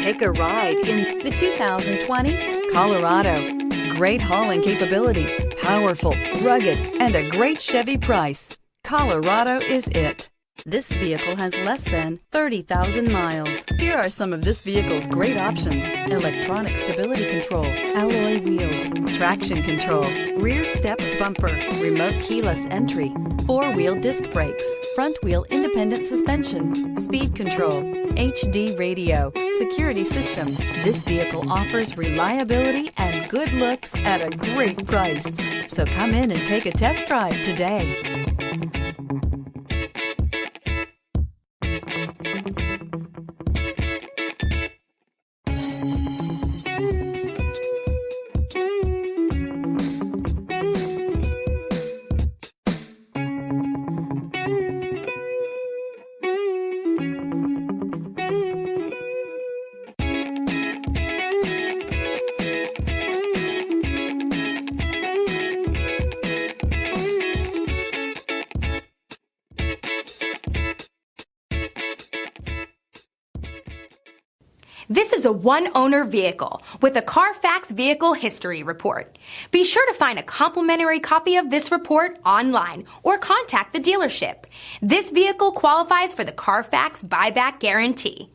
Take a ride in the 2020 Colorado. Great hauling capability, powerful, rugged, and a great Chevy price. Colorado is it. This vehicle has less than 30,000 miles. Here are some of this vehicle's great options: electronic stability control, alloy wheels, traction control, rear step bumper, remote keyless entry, four-wheel disc brakes, front wheel independent suspension, speed control, HD radio, security system. This vehicle offers reliability and good looks at a great price. So come in and take a test drive today. This is a one-owner vehicle with a Carfax Vehicle History Report. Be sure to find a complimentary copy of this report online or contact the dealership. This vehicle qualifies for the Carfax Buyback Guarantee.